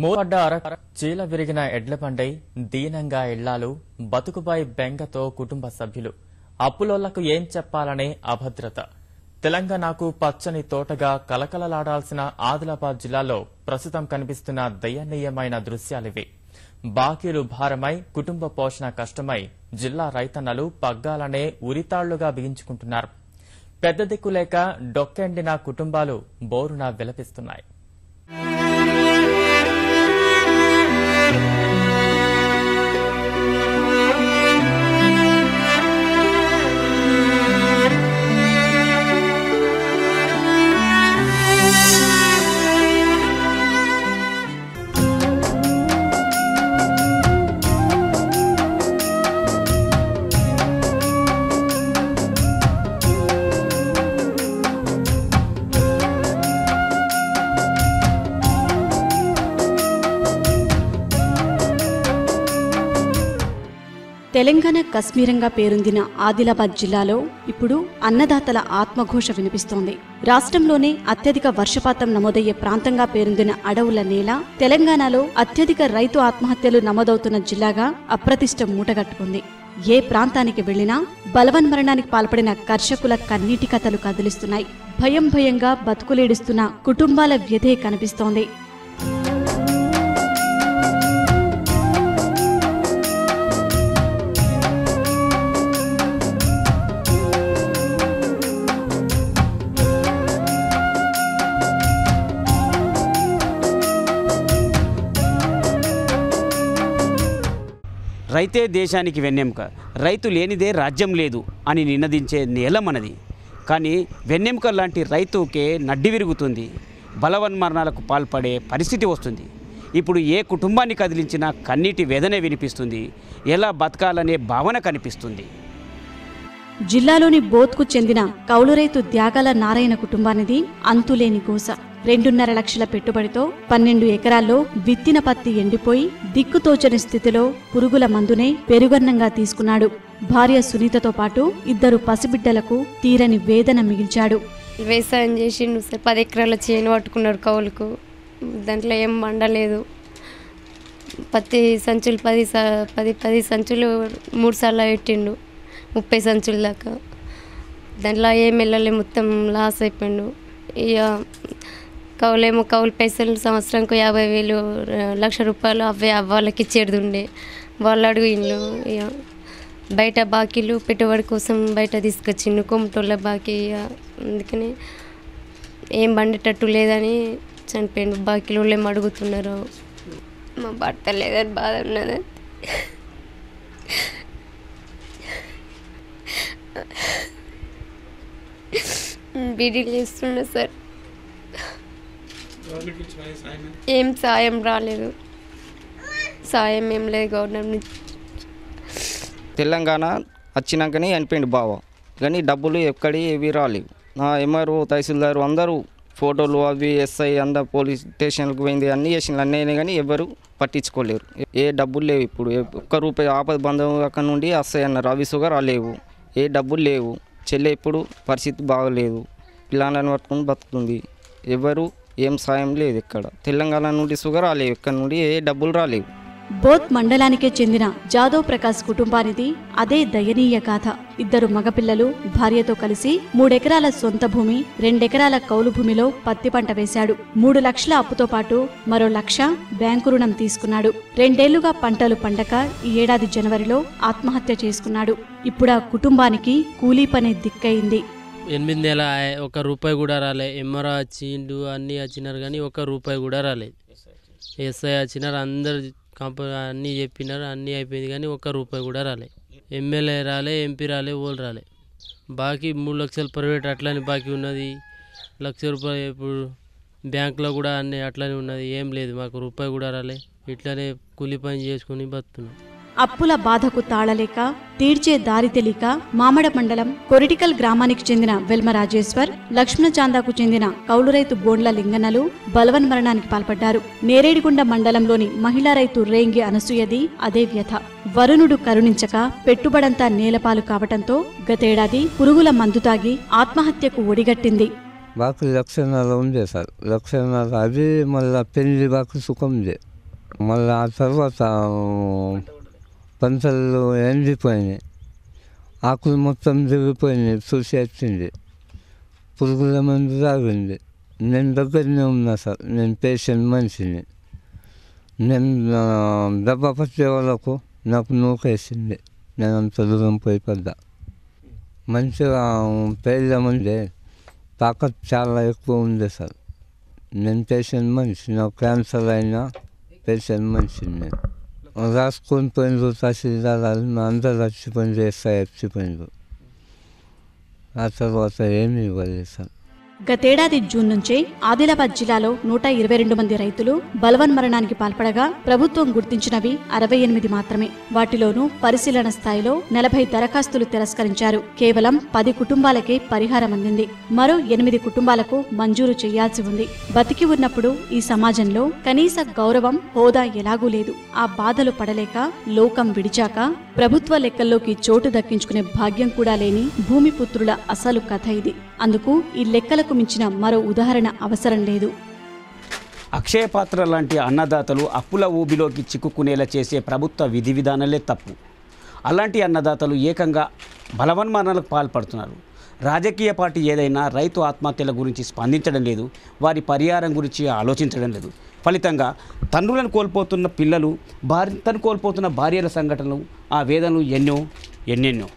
మూడడ్డ అర చీల విరిగిన ఎడ్లబండై దీనంగా ఇళ్లాలు బతుకుపై బెంగతో కుటుంబ సభ్యులు అప్పులోళ్లకు ఏం చెప్పాలనే అభద్రత. తెలంగాణకు పచ్చని తోటగా కలకలలాడాల్సిన ఆదిలాబాద్ జిల్లాలో ప్రస్తుతం కనిపిస్తున్న దయనీయమైన దృశ్యాలివి. బాకీలు భారమై కుటుంబ పోషణ కష్టమై జిల్లా రైతన్నలు పగ్గాలనే ఉరితాళ్లుగా బిగించుకుంటున్నారు. పెద్ద దిక్కులేక డొక్కెండిన కుటుంబాలు బోరున విలపిస్తున్నాయి. తెలంగాణ కశ్మీరంగా పేరొందిన ఆదిలాబాద్ జిల్లాలో ఇప్పుడు అన్నదాతల ఆత్మఘోష వినిపిస్తోంది. రాష్ట్రంలోనే అత్యధిక వర్షపాతం నమోదయ్యే ప్రాంతంగా పేరొందిన అడవుల నేల తెలంగాణలో అత్యధిక రైతు ఆత్మహత్యలు నమోదవుతున్న జిల్లాగా అప్రతిష్ట మూటగట్టుకుంది. ఏ ప్రాంతానికి వెళ్లినా బలవన్మరణానికి పాల్పడిన కర్షకుల కన్నీటి కథలు కదిలిస్తున్నాయి. భయం భయంగా బతుకులేడుస్తున్న కుటుంబాల వ్యధే కనిపిస్తోంది. రైతే దేశానికి వెన్నెముక, రైతు లేనిదే రాజ్యం లేదు అని నినదించే నేల మనది. కానీ వెన్నెముక లాంటి రైతుకే నడ్డి విరుగుతుంది, బలవన్మరణాలకు పాల్పడే పరిస్థితి వస్తుంది. ఇప్పుడు ఏ కుటుంబాన్ని కదిలించినా కన్నీటి వేదనే వినిపిస్తుంది, ఎలా బతకాలనే భావన కనిపిస్తుంది. జిల్లాలోని బోత్కు చెందిన కౌలు రైతు త్యాగాల నారాయణ కుటుంబానిది అంతులేని గోస. 2.5 లక్షల పెట్టుబడితో 12 ఎకరాల్లో విత్తిన పత్తి ఎండిపోయి దిక్కుతోచని స్థితిలో పురుగుల మందునే పెరుగన్నంగా తీసుకున్నాడు. భార్య సునీతతో పాటు 2 పసిబిడ్డలకు తీరని వేదన మిగిల్చాడు. వ్యవసాయం చేసిండు సార్, 10 ఎకరాల చేను పట్టుకున్నాడు కౌలుకు. దాంట్లో ఏం మండలేదు. పత్తి సంచులు 10 సంచులు 3 సార్లు పెట్టిండు, 30 సంచుల దాకా. దాంట్లో ఏం వెళ్ళలే, మొత్తం లాస్ అయిపోయిండు. ఇక కౌలు పైసలు సంవత్సరానికి 50,000 1,00,000 రూపాయలు అవే వాళ్ళకి ఇచ్చేడుండే. వాళ్ళు అడిగిండు. ఇక బయట బాకీలు పెట్టుబడి కోసం బయట తీసుకొచ్చిండు, కొమ్మటోళ్ళ బాకీ. అందుకని ఏం పండేటట్టు లేదని చనిపోయిండు. బాకీలు వాళ్ళు ఏం అడుగుతున్నారు. మా భర్త లేదని బాధ ఉన్నది. బీడీలు చేస్తున్నా సార్, ఏం సాయం రాలేదు. సాయం ఏం లేదు గవర్నమెంట్ నుంచి. తెలంగాణ వచ్చినాకనే చనిపోయింది బావ, కానీ డబ్బులు ఎక్కడి ఏవి రాలేవు. ఎంఆర్ఓ తహసీల్దారు అందరూ ఫోటోలు అవి ఎస్ఐ అందరు పోలీస్ స్టేషన్లకు పోయింది, అన్నీ చేసిన అన్నీ అయినా కానీ ఎవరు పట్టించుకోలేరు. ఏ డబ్బులు లేవు. ఇప్పుడు ₹1 ఆపద బంధం అక్కడ నుండి వస్తాయి అన్నారు, అవి సుగర్ లేవు. ఏ డబ్బులు లేవు. చెల్లె ఇప్పుడు పరిస్థితి బాగలేదు, పిల్లలను పట్టుకుని బతుకుతుంది. ఎవరు ఏం సాయం లేదు. ఇక్కడ తెలంగాణ నుండి సుగర్ రాలేవు, ఇక్కడ నుండి ఏ డబ్బులు రాలేవు. బోత్ మండలానికే చెందిన జాదవ్ ప్రకాష్ కుటుంబానిది అదే దయనీయ గాథ. 2 మగపిల్లలు, భార్యతో కలిసి 3 ఎకరాల సొంత భూమి, 2 ఎకరాల కౌలు భూమిలో పత్తి పంట వేశాడు. 3 లక్షల అప్పుతో పాటు మరో 1,00,000 బ్యాంకు రుణం తీసుకున్నాడు. 2 ఏళ్లుగా పంటలు పండక ఈ ఏడాది జనవరిలో ఆత్మహత్య చేసుకున్నాడు. ఇప్పుడా కుటుంబానికి కూలీ పనే దిక్కయింది. 8 నెలల ₹1 కూడా రాలే. ఎంఆర్ఓ వచ్చిండు, అన్నీ వచ్చినారు కానీ ₹1 కూడా రాలేదు. ఎస్ఐ వచ్చినారు, అందరు అన్నీ చెప్పినారు, అన్నీ అయిపోయింది కానీ ₹1 కూడా రాలే. ఎమ్మెల్యే రాలే, ఎంపీ రాలే, ఓళ్ళు రాలే. బాకీ 3 లక్షలు ప్రైవేట్ అట్లనే బాకీ ఉన్నది. ₹1,00,000 ఇప్పుడు బ్యాంకులో కూడా అన్నీ అట్లనే ఉన్నది. ఏం లేదు, మాకు ₹1 కూడా రాలే. ఇట్లనే కూలి పని చేసుకుని బతున్నాం. అప్పుల బాధకు తాళలేక తీర్చే దారి తెలియక మామడ మండలం కొరిటికల్ గ్రామానికి చెందిన వెల్మ రాజేశ్వర్, లక్ష్మణచాందాకు చెందిన కౌలు రైతు బోండ్ల లింగన్నలు బలవన్మరణానికి పాల్పడ్డారు. నేరేడిగుండ మండలంలోని మహిళా రైతు రేంగి అనసూయది అదే వ్యథ. వరుణుడు కరుణించక పెట్టుబడంతా నేలపాలు కావటంతో గతేడాది పురుగుల మందు తాగి ఆత్మహత్యకు ఒడిగట్టింది. బాకు 1,00,000 ఉండే సార్, 1,00,000 అది మళ్ళీ పెళ్లి బాకు సుఖం ఉంది. మళ్ళీ ఆ తర్వాత పంటలు ఎండిపోయినాయి, ఆకులు మొత్తం దిగిపోయినాయి, చూసి వచ్చింది, పురుగుల మందు తాగింది. నేను దగ్గరనే ఉన్నా సార్, నేను పేషెంట్ మనిషిని. నేను డబ్బా పట్టే వాళ్ళకు నాకు నూకేసింది, నేను అంత దూరం పోయి పడ్డా. మంచిగా పేద్దామంటే తాకత్ చాలా ఎక్కువ ఉంది సార్. నేను పేషెంట్ మనిషి, నాకు క్యాన్సర్ అయినా పేషెంట్ మనిషిని. నేను రాసుకొని పోయిండ్రు తహసీల్దార్, అందరు చచ్చిపోయింది, ఎస్ఐ చచ్చిపోయిండ్రు. ఆ తర్వాత ఏమీ ఇవ్వలేదు సార్. గతేడాది జూన్ నుంచే ఆదిలాబాద్ జిల్లాలో 122 మంది రైతులు బలవన్మరణానికి పాల్పడగా ప్రభుత్వం గుర్తించినవి 68 మాత్రమే. వాటిలోనూ పరిశీలన స్థాయిలో 40 దరఖాస్తులు తిరస్కరించారు. కేవలం 10 కుటుంబాలకే పరిహారం అందింది. మరో 8 కుటుంబాలకు మంజూరు చేయాల్సి ఉంది. బతికి ఉన్నప్పుడు ఈ సమాజంలో కనీస గౌరవం, హోదా ఎలాగూ లేదు. ఆ బాధలు పడలేక లోకం విడిచాక ప్రభుత్వ లెక్కల్లోకి చోటు దక్కించుకునే భాగ్యం కూడా లేని భూమిపుత్రుల అసలు కథ ఇది. అందుకు ఈ లెక్కలకు మించిన మరో ఉదాహరణ అవసరం లేదు. అక్షయ పాత్ర లాంటి అన్నదాతలు అప్పుల ఊబిలోకి చిక్కుకునేలా చేసే ప్రభుత్వ విధి విధానాలే తప్పు. అలాంటి అన్నదాతలు ఏకంగా బలవన్మరణాలకు పాల్పడుతున్నారు. రాజకీయ పార్టీ ఏదైనా రైతు ఆత్మహత్యల గురించి స్పందించడం లేదు, వారి పరిహారం గురించి ఆలోచించడం లేదు. ఫలితంగా తండ్రులను కోల్పోతున్న పిల్లలు, భర్తను కోల్పోతున్న భార్యల సంఘటనలు, ఆ వేదనలు ఎన్నెన్నో.